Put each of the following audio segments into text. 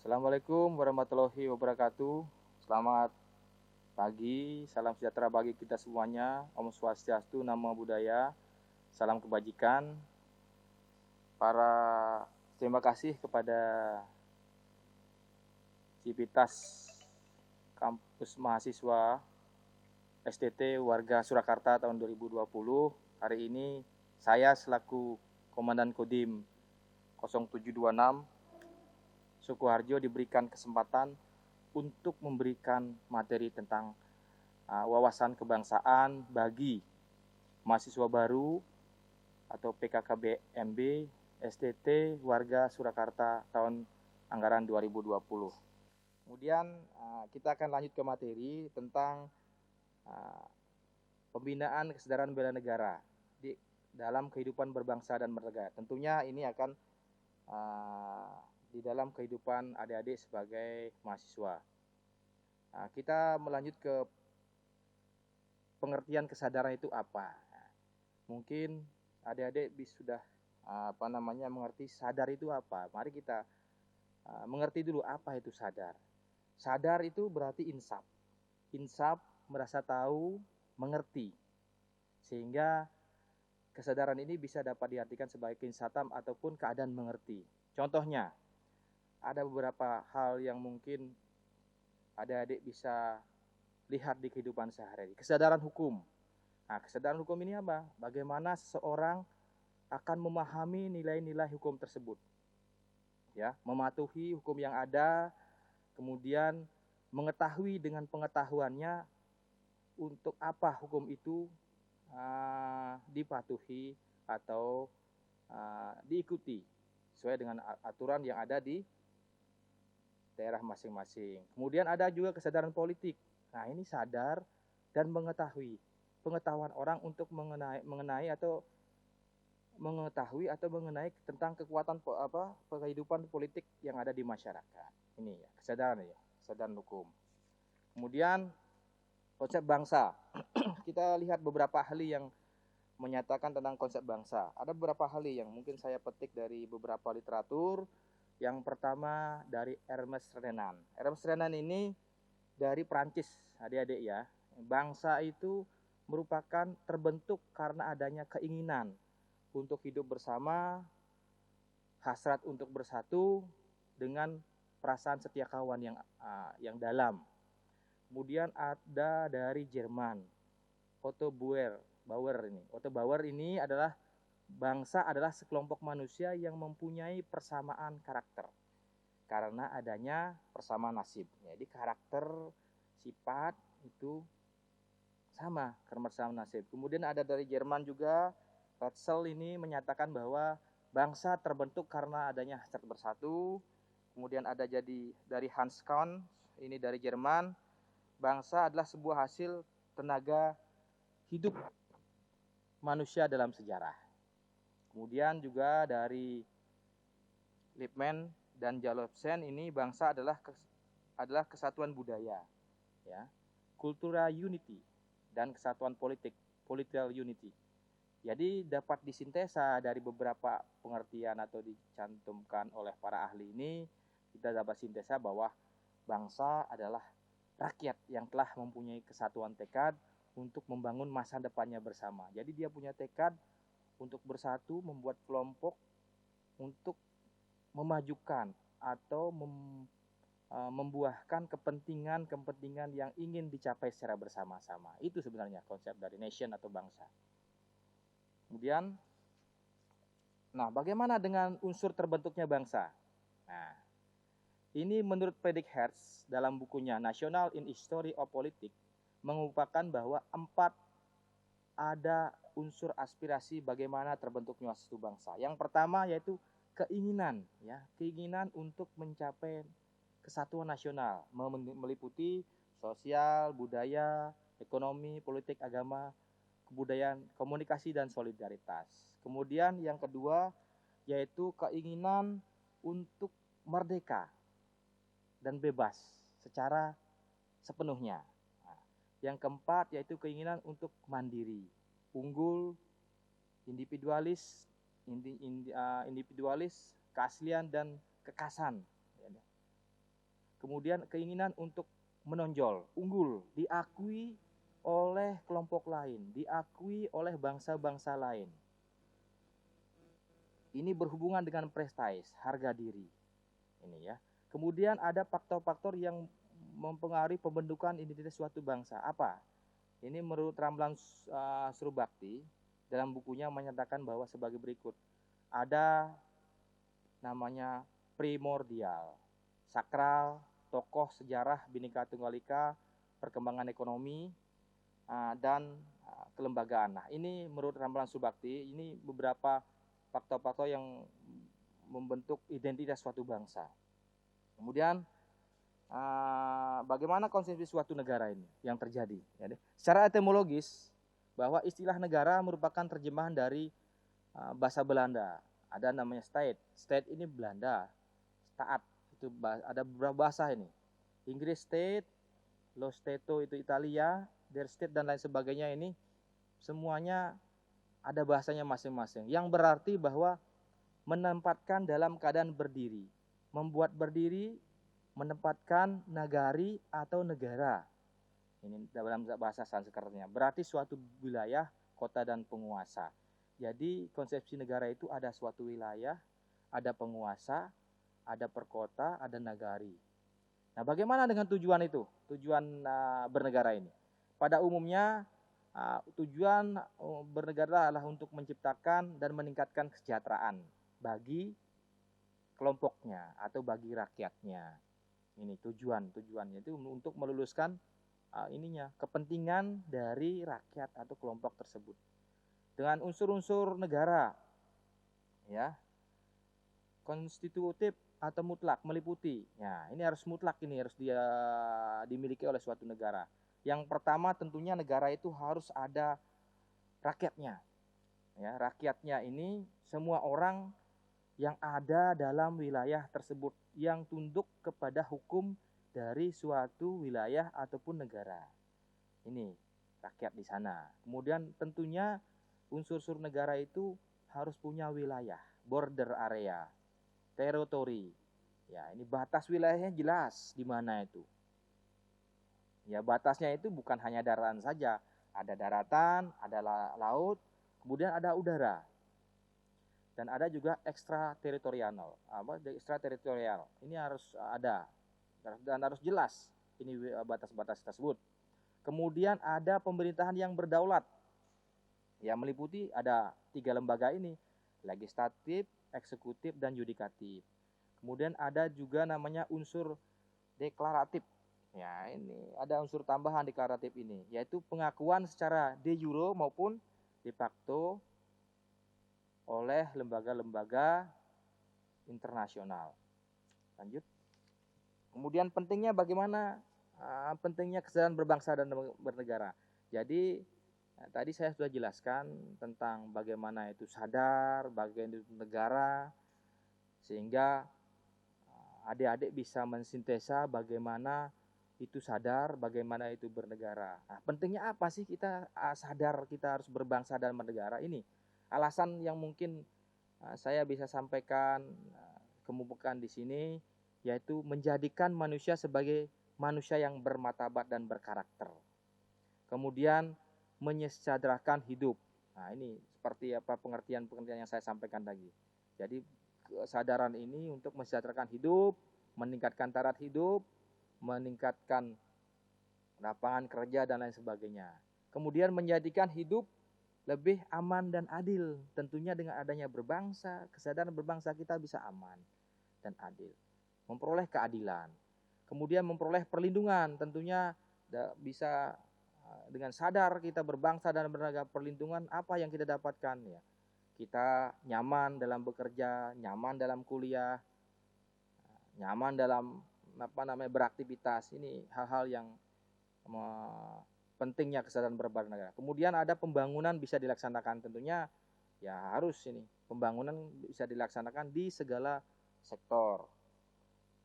Assalamualaikum warahmatullahi wabarakatuh. Selamat pagi, salam sejahtera bagi kita semuanya. Om Swastiastu, Namo Buddhaya, salam kebajikan. Terima kasih kepada Civitas Kampus Mahasiswa STT Warga Surakarta tahun 2020. Hari ini saya selaku Komandan Kodim 0726 Sukoharjo diberikan kesempatan untuk memberikan materi tentang wawasan kebangsaan bagi mahasiswa baru atau PKKBMB STT Warga Surakarta tahun anggaran 2020. Kemudian kita akan lanjut ke materi tentang pembinaan kesadaran bela negara di dalam kehidupan berbangsa dan bernegara. Tentunya ini akan di dalam kehidupan adik-adik sebagai mahasiswa. Kita melanjut ke pengertian kesadaran itu apa. Mungkin adik-adik sudah mengerti sadar itu apa. Mari kita mengerti dulu apa itu sadar. Sadar itu berarti insaf. Insaf merasa tahu, mengerti. Sehingga kesadaran ini bisa dapat diartikan sebagai kinsatam ataupun keadaan mengerti. Contohnya, ada beberapa hal yang mungkin adik-adik bisa lihat di kehidupan sehari-hari. Kesadaran hukum. Nah, kesadaran hukum ini apa? Bagaimana seseorang akan memahami nilai-nilai hukum tersebut. Ya, mematuhi hukum yang ada, kemudian mengetahui dengan pengetahuannya untuk apa hukum itu dipatuhi atau diikuti sesuai dengan aturan yang ada di daerah masing-masing. Kemudian ada juga kesadaran politik. Nah, ini sadar dan mengetahui. Pengetahuan orang untuk mengenai atau tentang kekuatan kehidupan politik yang ada di masyarakat. Ini ya, kesadaran hukum. Kemudian konsep bangsa. Kita lihat beberapa ahli yang menyatakan tentang konsep bangsa. Ada beberapa ahli yang mungkin saya petik dari beberapa literatur. Yang pertama dari Hermes Renan. Hermes Renan ini dari Prancis, adik-adik ya. Bangsa itu merupakan terbentuk karena adanya keinginan untuk hidup bersama, hasrat untuk bersatu dengan perasaan setia kawan yang dalam. Kemudian ada dari Jerman, Otto Bauer ini adalah bangsa adalah sekelompok manusia yang mempunyai persamaan karakter karena adanya persamaan nasib. Jadi karakter, sifat itu sama karena persamaan nasib. Kemudian ada dari Jerman juga, Ratzel ini menyatakan bahwa bangsa terbentuk karena adanya hasrat bersatu. Kemudian ada jadi dari Hans Kahn, ini dari Jerman, bangsa adalah sebuah hasil tenaga hidup manusia dalam sejarah. Kemudian juga dari Lippmann dan Jalobsen ini bangsa adalah kesatuan budaya, ya, cultural unity dan kesatuan politik, political unity. Jadi dapat disintesa dari beberapa pengertian atau dicantumkan oleh para ahli ini, kita dapat sintesa bahwa bangsa adalah rakyat yang telah mempunyai kesatuan tekad untuk membangun masa depannya bersama. Jadi dia punya tekad untuk bersatu, membuat kelompok untuk memajukan atau membuahkan kepentingan yang ingin dicapai secara bersama-sama. Itu sebenarnya konsep dari nation atau bangsa. Kemudian, bagaimana dengan unsur terbentuknya bangsa? Nah, ini menurut Friedrich Hertz dalam bukunya National in History of Politics mengupakan bahwa 4 ada unsur aspirasi bagaimana terbentuknya suatu bangsa. Yang pertama yaitu keinginan untuk mencapai kesatuan nasional, meliputi sosial, budaya, ekonomi, politik, agama, kebudayaan, komunikasi, dan solidaritas. Kemudian yang kedua yaitu keinginan untuk merdeka dan bebas secara sepenuhnya. Yang keempat yaitu keinginan untuk mandiri, unggul, individualis, keaslian dan kekasan. Kemudian keinginan untuk menonjol, unggul, diakui oleh kelompok lain, diakui oleh bangsa-bangsa lain. Ini berhubungan dengan prestis, harga diri. Ini ya. Kemudian ada faktor-faktor yang mempengaruhi pembentukan identitas suatu bangsa. Apa? Ini menurut Ramlan Surabakti dalam bukunya menyatakan bahwa sebagai berikut. Ada namanya primordial, sakral, tokoh sejarah Bhinneka Tunggal Ika, perkembangan ekonomi, dan kelembagaan. Nah, ini menurut Ramlan Surabakti, ini beberapa faktor-faktor yang membentuk identitas suatu bangsa. Kemudian bagaimana konsepsi suatu negara ini yang terjadi? Ya, secara etimologis, bahwa istilah negara merupakan terjemahan dari bahasa Belanda. Ada namanya state. State ini Belanda. Staat itu ada beberapa bahasa ini. Inggris state, lo Stato itu Italia, der State dan lain sebagainya ini semuanya ada bahasanya masing-masing. Yang berarti bahwa menempatkan dalam keadaan berdiri, membuat berdiri, menempatkan nagari atau negara. Ini dalam bahasa Sanskertnya. Berarti suatu wilayah, kota dan penguasa. Jadi konsepsi negara itu ada suatu wilayah, ada penguasa, ada perkota, ada nagari. Nah, bagaimana dengan tujuan itu? Tujuan bernegara ini. Pada umumnya tujuan bernegara adalah untuk menciptakan dan meningkatkan kesejahteraan bagi kelompoknya atau bagi rakyatnya. Ini tujuannya itu untuk meluluskan kepentingan dari rakyat atau kelompok tersebut. Dengan unsur-unsur negara, ya, konstitutif atau mutlak meliputi. Ya, ini harus mutlak, ini harus dimiliki oleh suatu negara. Yang pertama tentunya negara itu harus ada rakyatnya. Ya, rakyatnya ini semua orang yang ada dalam wilayah tersebut yang tunduk kepada hukum dari suatu wilayah ataupun negara. Ini rakyat di sana. Kemudian tentunya unsur-unsur negara itu harus punya wilayah, border area, teritori. Ya, ini batas wilayahnya jelas di mana itu. Ya, batasnya itu bukan hanya daratan saja, ada daratan, ada laut, kemudian ada udara. Dan ada juga ekstrateritorial. Ekstrateritorial. Ini harus ada dan harus jelas ini batas-batas tersebut. Kemudian ada pemerintahan yang berdaulat. Ya, meliputi ada 3 lembaga ini, legislatif, eksekutif, dan yudikatif. Kemudian ada juga namanya unsur deklaratif. Ya, ini ada unsur tambahan deklaratif ini, yaitu pengakuan secara de jure maupun de facto oleh lembaga-lembaga internasional. Lanjut. Kemudian pentingnya bagaimana? Pentingnya kesadaran berbangsa dan bernegara. Jadi tadi saya sudah jelaskan tentang bagaimana itu sadar, bagaimana itu negara, sehingga adik-adik bisa mensintesa bagaimana itu sadar, bagaimana itu bernegara. Nah, pentingnya apa sih kita sadar kita harus berbangsa dan bernegara ini? Alasan yang mungkin saya bisa sampaikan, kemukakan di sini, yaitu menjadikan manusia sebagai manusia yang bermartabat dan berkarakter. Kemudian menyejahterakan hidup. Nah, ini seperti apa pengertian yang saya sampaikan tadi. Jadi kesadaran ini untuk mensejahterakan hidup, meningkatkan taraf hidup, meningkatkan lapangan kerja dan lain sebagainya. Kemudian menjadikan hidup lebih aman dan adil. Tentunya dengan adanya berbangsa, kesadaran berbangsa kita bisa aman dan adil. Memperoleh keadilan. Kemudian memperoleh perlindungan. Tentunya bisa dengan sadar kita berbangsa dan bernegara, perlindungan apa yang kita dapatkan, ya. Kita nyaman dalam bekerja, nyaman dalam kuliah, nyaman dalam beraktivitas. Ini hal-hal yang pentingnya kesadaran bernegara. Kemudian ada pembangunan bisa dilaksanakan, tentunya ya harus ini pembangunan bisa dilaksanakan di segala sektor.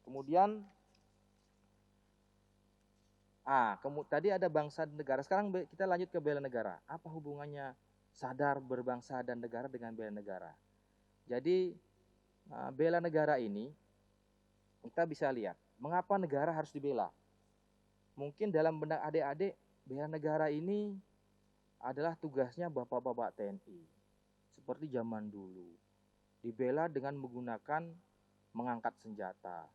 Kemudian tadi ada bangsa dan negara. Sekarang kita lanjut ke bela negara. Apa hubungannya sadar berbangsa dan negara dengan bela negara? Jadi bela negara ini kita bisa lihat Mengapa negara harus dibela? Mungkin dalam benak adik-adik, bela negara ini adalah tugasnya bapak-bapak TNI. Seperti zaman dulu. Dibela dengan menggunakan mengangkat senjata.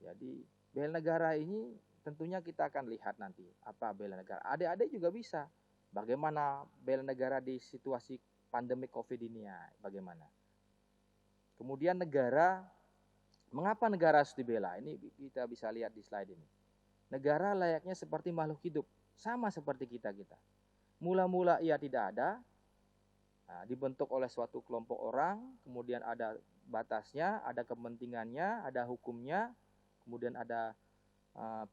Jadi bela negara ini tentunya kita akan lihat nanti apa bela negara. Adik-adik juga bisa. Bagaimana bela negara di situasi pandemi COVID ini ya, bagaimana? Kemudian negara, mengapa negara harus dibela? Ini kita bisa lihat di slide ini. Negara layaknya seperti makhluk hidup, sama seperti kita-kita. Mula-mula ia tidak ada, dibentuk oleh suatu kelompok orang, kemudian ada batasnya, ada kepentingannya, ada hukumnya, kemudian ada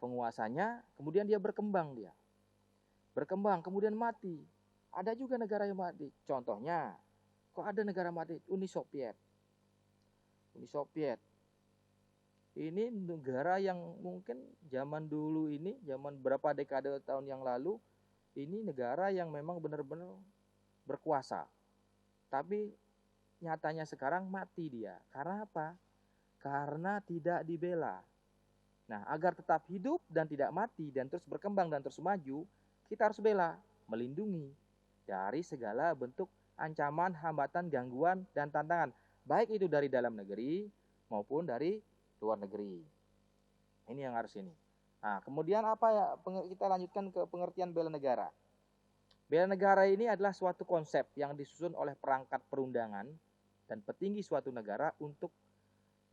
penguasanya, kemudian dia berkembang dia. Berkembang, kemudian mati. Ada juga negara yang mati. Contohnya, kok ada negara mati? Uni Soviet. Uni Soviet. Ini negara yang mungkin zaman dulu ini, zaman berapa dekade tahun yang lalu, ini negara yang memang benar-benar berkuasa. Tapi nyatanya sekarang mati dia. Karena apa? Karena tidak dibela. Nah, agar tetap hidup dan tidak mati dan terus berkembang dan terus maju, kita harus bela, melindungi dari segala bentuk ancaman, hambatan, gangguan, dan tantangan. Baik itu dari dalam negeri maupun dari luar negeri. Ini yang harus ini. Nah, kemudian apa ya? Kita lanjutkan ke pengertian bela negara. Bela negara ini adalah suatu konsep yang disusun oleh perangkat perundangan dan petinggi suatu negara untuk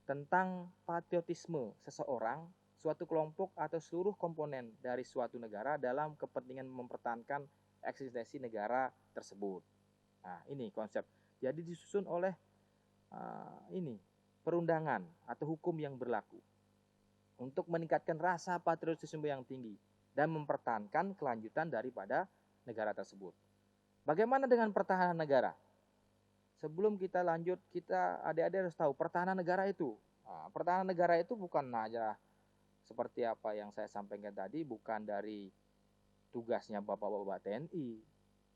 tentang patriotisme seseorang, suatu kelompok atau seluruh komponen dari suatu negara dalam kepentingan mempertahankan eksistensi negara tersebut. Nah, ini konsep. Jadi disusun oleh perundangan atau hukum yang berlaku untuk meningkatkan rasa patriotisme yang tinggi dan mempertahankan kelanjutan daripada negara tersebut. Bagaimana dengan pertahanan negara? Sebelum kita lanjut, kita adik-adik harus tahu pertahanan negara itu. Pertahanan negara itu bukan aja seperti apa yang saya sampaikan tadi, bukan dari tugasnya bapak-bapak TNI.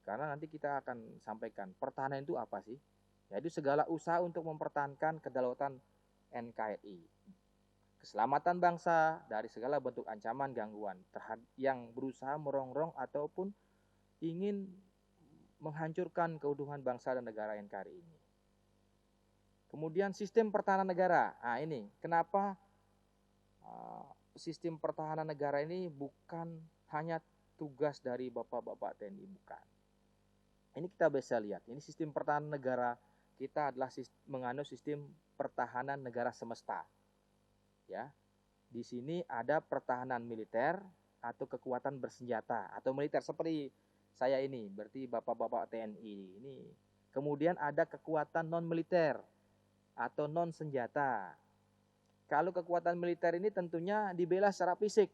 Karena nanti kita akan sampaikan pertahanan itu apa sih? Yaitu segala usaha untuk mempertahankan kedaulatan NKRI. Keselamatan bangsa dari segala bentuk ancaman gangguan yang berusaha merongrong ataupun ingin menghancurkan keutuhan bangsa dan negara NKRI ini. Kemudian sistem pertahanan negara. Nah ini, kenapa sistem pertahanan negara ini bukan hanya tugas dari bapak-bapak TNI, bukan. Ini kita bisa lihat, ini sistem pertahanan negara kita adalah menganut sistem pertahanan negara semesta. Ya. Di sini ada pertahanan militer atau kekuatan bersenjata atau militer seperti saya ini, berarti bapak-bapak TNI ini. Kemudian ada kekuatan non militer atau non senjata. Kalau kekuatan militer ini tentunya dibela secara fisik.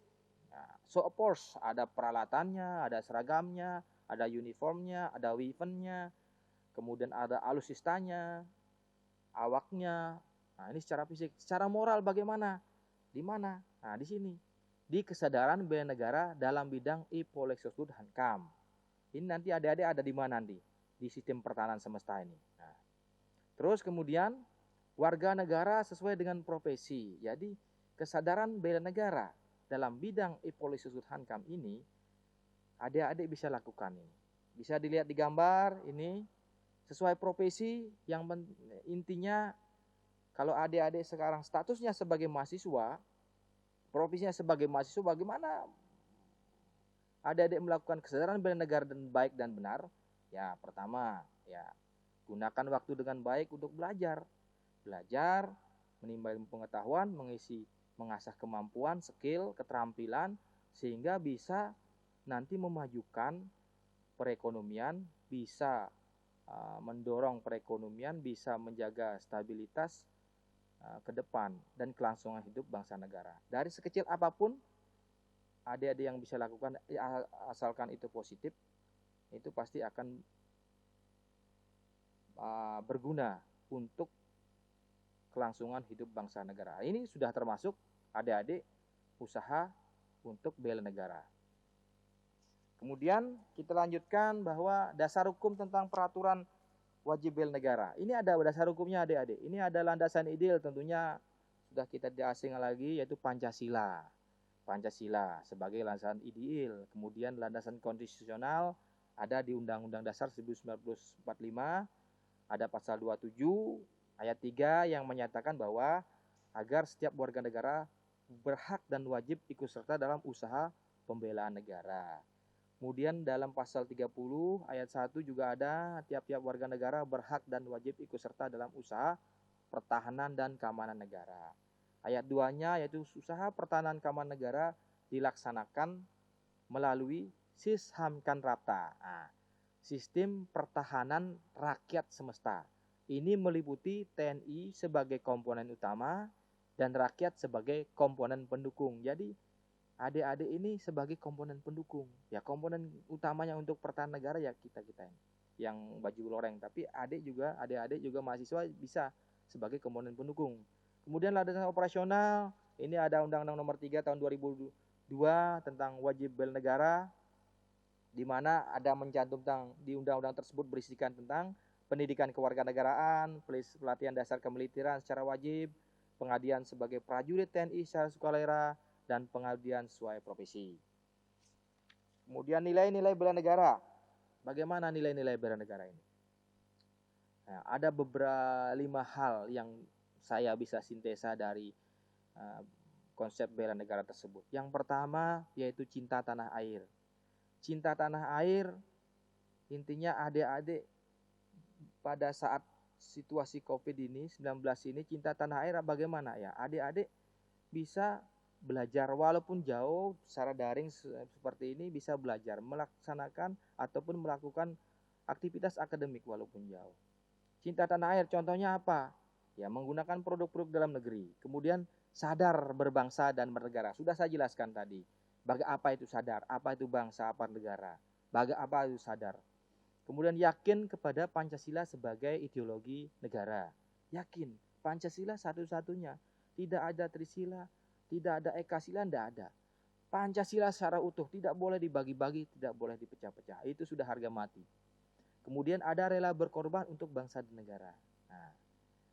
Nah, so of course ada peralatannya, ada seragamnya, ada uniformnya, ada weaponnya, kemudian ada alusistanya, awaknya. Nah, ini secara fisik. Secara moral bagaimana? Di mana? Nah, di sini. Di kesadaran bela negara dalam bidang Ipolexosud Hankam. Ini nanti adik-adik ada di mana nanti? Di sistem pertahanan semesta ini. Nah, terus kemudian warga negara sesuai dengan profesi. Jadi kesadaran bela negara dalam bidang Ipolexosud Hankam ini adik-adik bisa lakukan ini. Bisa dilihat di gambar ini. Sesuai profesi yang intinya kalau adik-adik sekarang statusnya sebagai mahasiswa, profesinya sebagai mahasiswa, bagaimana adik-adik melakukan kesadaran bela negara dan baik dan benar? Ya, pertama, ya gunakan waktu dengan baik untuk belajar. Belajar, menimba pengetahuan, mengasah kemampuan, skill, keterampilan, sehingga bisa nanti memajukan perekonomian, bisa mendorong perekonomian, bisa menjaga stabilitas ke depan dan kelangsungan hidup bangsa negara. Dari sekecil apapun adik-adik yang bisa lakukan, asalkan itu positif, itu pasti akan berguna untuk kelangsungan hidup bangsa negara. Ini sudah termasuk adik-adik usaha untuk bela negara. Kemudian kita lanjutkan bahwa dasar hukum tentang peraturan wajib bela negara. Ini ada dasar hukumnya adik-adik. Ini ada landasan ideal tentunya sudah kita tidak asing lagi, yaitu Pancasila. Pancasila sebagai landasan ideal. Kemudian landasan konstitusional ada di Undang-Undang Dasar 1945, ada pasal 27 ayat 3 yang menyatakan bahwa agar setiap warga negara berhak dan wajib ikut serta dalam usaha pembelaan negara. Kemudian dalam pasal 30 ayat 1 juga ada tiap-tiap warga negara berhak dan wajib ikut serta dalam usaha pertahanan dan keamanan negara. Ayat 2-nya yaitu usaha pertahanan keamanan negara dilaksanakan melalui Sishamkan Rapta. Nah, sistem pertahanan rakyat semesta. Ini meliputi TNI sebagai komponen utama dan rakyat sebagai komponen pendukung. Jadi adik-adik ini sebagai komponen pendukung. Ya, komponen utamanya untuk pertahanan negara ya kita-kita ini yang baju loreng, tapi adik-adik juga mahasiswa bisa sebagai komponen pendukung. Kemudian landasan operasional, ini ada Undang-Undang Nomor 3 tahun 2002 tentang wajib bela negara, di mana ada mencantumkan di undang-undang tersebut berisikan tentang pendidikan kewarganegaraan, pelatihan dasar kemiliteran secara wajib, pengabdian sebagai prajurit TNI secara sukarela, dan pengabdian sesuai profesi. Kemudian nilai-nilai bela negara. Bagaimana nilai-nilai bela negara ini? Nah, ada beberapa 5 hal yang saya bisa sintesa dari konsep bela negara tersebut. Yang pertama yaitu cinta tanah air. Cinta tanah air intinya adik-adik pada saat situasi COVID-19 ini cinta tanah air bagaimana ya? Adik-adik bisa belajar walaupun jauh secara daring seperti ini, bisa belajar melaksanakan ataupun melakukan aktivitas akademik walaupun jauh. Cinta tanah air contohnya apa? Ya, menggunakan produk-produk dalam negeri. Kemudian sadar berbangsa dan bernegara. Sudah saya jelaskan tadi. Apa itu sadar? Apa itu bangsa? Apa negara? Apa itu sadar? Kemudian yakin kepada Pancasila sebagai ideologi negara. Yakin Pancasila satu-satunya. Tidak ada Trisila, tidak ada Ekasila, tidak ada. Pancasila secara utuh, tidak boleh dibagi-bagi, tidak boleh dipecah-pecah. Itu sudah harga mati. Kemudian ada rela berkorban untuk bangsa dan negara. Nah,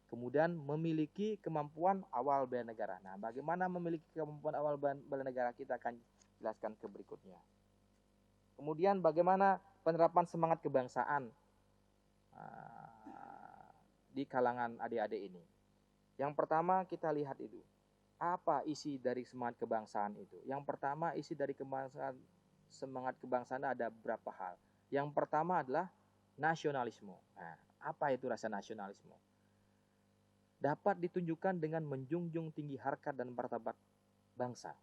kemudian memiliki kemampuan awal bela negara. Nah, bagaimana memiliki kemampuan awal bela negara, kita akan jelaskan ke berikutnya. Kemudian bagaimana penerapan semangat kebangsaan di kalangan adik-adik ini. Yang pertama kita lihat itu. Apa isi dari semangat kebangsaan itu? Yang pertama isi dari semangat kebangsaan ada beberapa hal. Yang pertama adalah nasionalisme. Nah, apa itu rasa nasionalisme? Dapat ditunjukkan dengan menjunjung tinggi harkat dan martabat bangsa.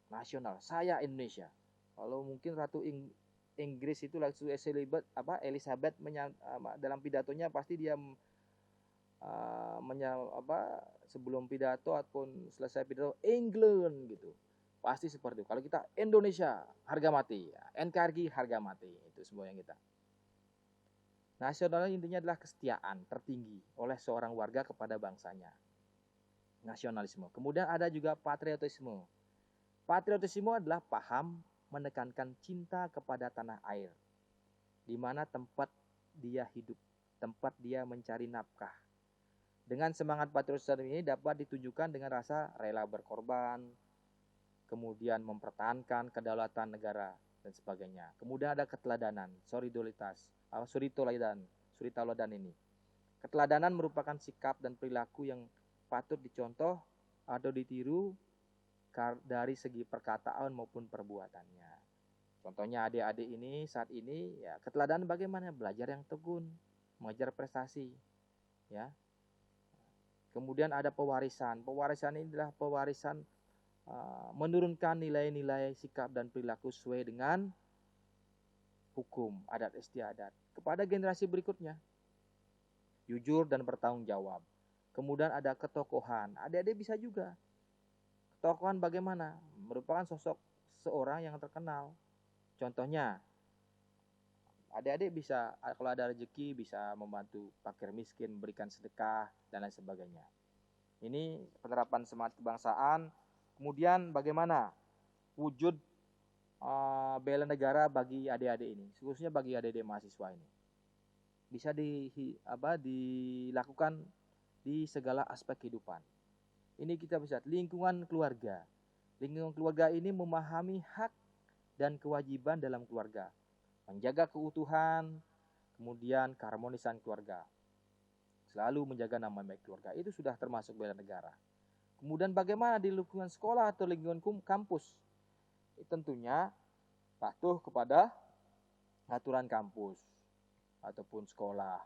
Nasional, saya Indonesia. Kalau mungkin Ratu Inggris itu Ratu Elizabeth dalam pidatonya pasti dia sebelum pidato ataupun selesai pidato England gitu. Pasti seperti itu. Kalau kita Indonesia harga mati, NKRI harga mati, itu semua yang kita. Nasional intinya adalah kesetiaan tertinggi oleh seorang warga kepada bangsanya. Nasionalisme. Kemudian ada juga patriotisme. Patriotisme adalah paham menekankan cinta kepada tanah air, di mana tempat dia hidup, tempat dia mencari nafkah. Dengan semangat patriotisme ini dapat ditunjukkan dengan rasa rela berkorban, kemudian mempertahankan kedaulatan negara dan sebagainya. Kemudian ada keteladanan, suritoladan ini. Keteladanan merupakan sikap dan perilaku yang patut dicontoh atau ditiru dari segi perkataan maupun perbuatannya. Contohnya adik-adik ini saat ini ya keteladanan bagaimana? Belajar yang tekun, mengejar prestasi, ya. Kemudian ada pewarisan. Pewarisan ini adalah pewarisan menurunkan nilai-nilai sikap dan perilaku sesuai dengan hukum adat istiadat kepada generasi berikutnya. Jujur dan bertanggung jawab. Kemudian ada ketokohan. Adik-adik bisa juga. Ketokohan bagaimana? Merupakan sosok seorang yang terkenal. Contohnya, adik-adik bisa kalau ada rezeki bisa membantu fakir miskin, berikan sedekah dan lain sebagainya. Ini penerapan semangat kebangsaan. Kemudian bagaimana wujud bela negara bagi adik-adik ini, khususnya bagi adik-adik mahasiswa ini. Bisa dilakukan di segala aspek kehidupan. Ini kita bisa lingkungan keluarga. Lingkungan keluarga ini memahami hak dan kewajiban dalam keluarga, menjaga keutuhan, kemudian keharmonisan keluarga, selalu menjaga nama baik keluarga. Itu sudah termasuk bela negara. Kemudian bagaimana di lingkungan sekolah atau lingkungan kampus? Tentunya patuh kepada aturan kampus ataupun sekolah,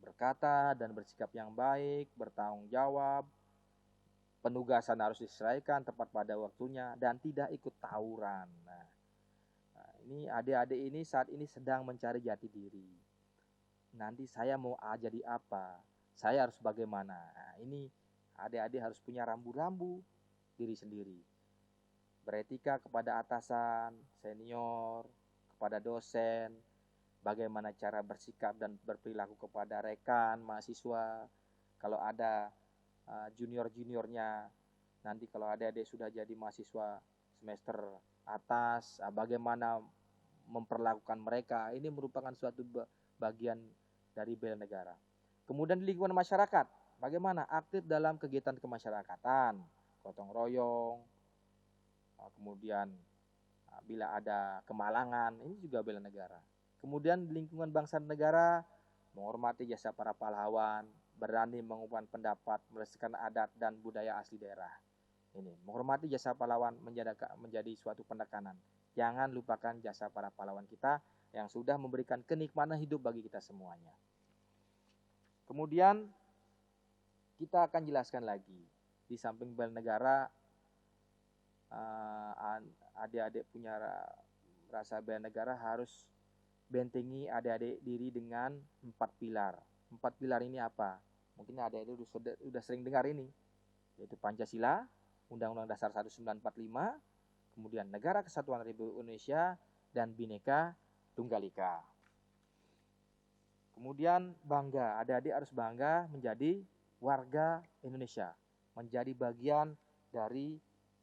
berkata dan bersikap yang baik, bertanggung jawab, penugasan harus diselesaikan tepat pada waktunya, dan tidak ikut tawuran. Nah, ini adik-adik ini saat ini sedang mencari jati diri. Nanti saya mau jadi apa? Saya harus bagaimana? Nah, ini adik-adik harus punya rambu-rambu diri sendiri. Beretika kepada atasan, senior, kepada dosen, bagaimana cara bersikap dan berperilaku kepada rekan, mahasiswa. Kalau ada junior-juniornya, nanti kalau adik-adik sudah jadi mahasiswa semester atas, bagaimana memperlakukan mereka. Ini merupakan suatu bagian dari bela negara. Kemudian di lingkungan masyarakat, bagaimana aktif dalam kegiatan kemasyarakatan, gotong royong, kemudian bila ada kemalangan, ini juga bela negara. Kemudian di lingkungan bangsa dan negara, menghormati jasa para pahlawan, berani mengungkapkan pendapat, melestarikan adat dan budaya asli daerah. Ini menghormati jasa pahlawan menjadi suatu penekanan. Jangan lupakan jasa para pahlawan kita yang sudah memberikan kenikmatan hidup bagi kita semuanya. Kemudian kita akan jelaskan lagi, di samping bela negara, adik-adik punya rasa bela negara harus bentengi adik-adik diri dengan 4 pilar. 4 pilar ini apa? Mungkin adik-adik sudah sering dengar ini, yaitu Pancasila, Undang-Undang Dasar 1945, kemudian Negara Kesatuan Republik Indonesia, dan Bhinneka Tunggal Ika. Kemudian bangga, adik-adik harus bangga menjadi warga Indonesia, menjadi bagian dari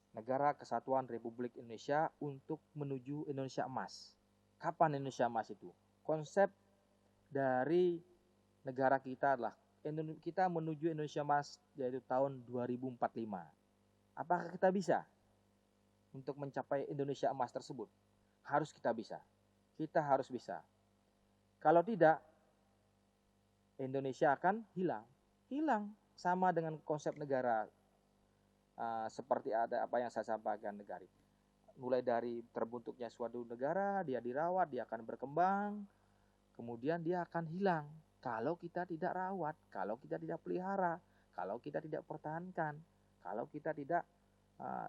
Negara Kesatuan Republik Indonesia untuk menuju Indonesia Emas. Kapan Indonesia Emas itu? Konsep dari negara kita adalah kita menuju Indonesia Emas yaitu tahun 2045. Apakah kita bisa untuk mencapai Indonesia Emas tersebut? Harus kita bisa. Kita harus bisa. Kalau tidak, Indonesia akan hilang. Hilang sama dengan konsep negara seperti ada apa yang saya sampaikan negara. Mulai dari terbentuknya suatu negara, dia dirawat, dia akan berkembang, kemudian dia akan hilang kalau kita tidak rawat, kalau kita tidak pelihara, kalau kita tidak pertahankan, kalau kita tidak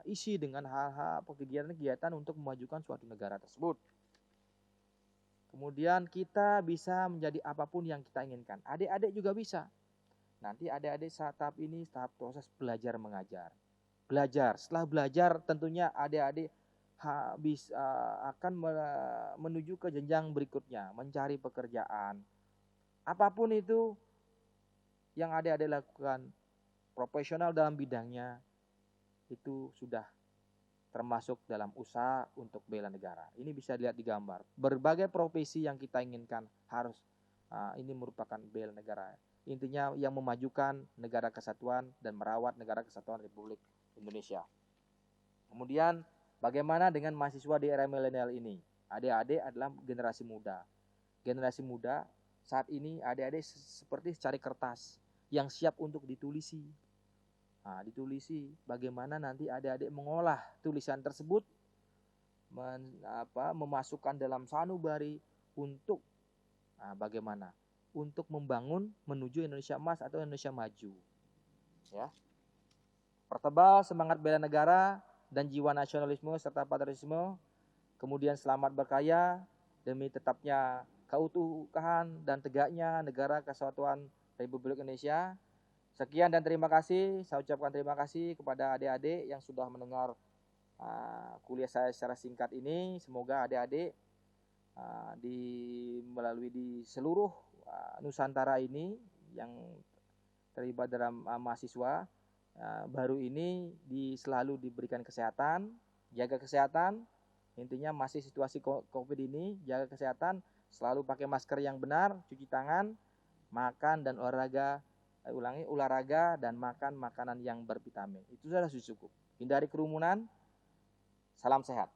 isi dengan hal-hal kegiatan-kegiatan untuk memajukan suatu negara tersebut. Kemudian kita bisa menjadi apapun yang kita inginkan. Adik-adik juga bisa. Nanti adik-adik saat tahap ini tahap proses belajar mengajar. Belajar, setelah belajar tentunya adik-adik akan menuju ke jenjang berikutnya, mencari pekerjaan. Apapun itu yang adik-adik lakukan, profesional dalam bidangnya, itu sudah termasuk dalam usaha untuk bela negara. Ini bisa dilihat di gambar. Berbagai profesi yang kita inginkan harus ini merupakan bela negara. Intinya yang memajukan negara kesatuan dan merawat negara kesatuan Republik Indonesia. Kemudian bagaimana dengan mahasiswa di era milenial ini? Adik-adik adalah generasi muda. Generasi muda saat ini adik-adik seperti secari kertas yang siap untuk ditulisi. Ditulisi bagaimana nanti adik-adik mengolah tulisan tersebut, memasukkan dalam sanubari untuk bagaimana? Untuk membangun menuju Indonesia Emas atau Indonesia Maju. Ya. Pertebal semangat bela negara dan jiwa nasionalisme serta patriotisme, kemudian selamat berkarya demi tetapnya keutuhan dan tegaknya negara kesatuan Republik Indonesia. Sekian dan terima kasih. Saya ucapkan terima kasih kepada adik-adik yang sudah mendengar kuliah saya secara singkat ini. Semoga adik-adik melalui di seluruh Nusantara ini yang terlibat dalam mahasiswa baru ini selalu diberikan kesehatan, jaga kesehatan. Intinya masih situasi COVID ini, jaga kesehatan, selalu pakai masker yang benar, cuci tangan, makan dan olahraga Saya ulangi, olahraga dan makan makanan yang bervitamin. Itu sudah cukup. Hindari kerumunan. Salam sehat.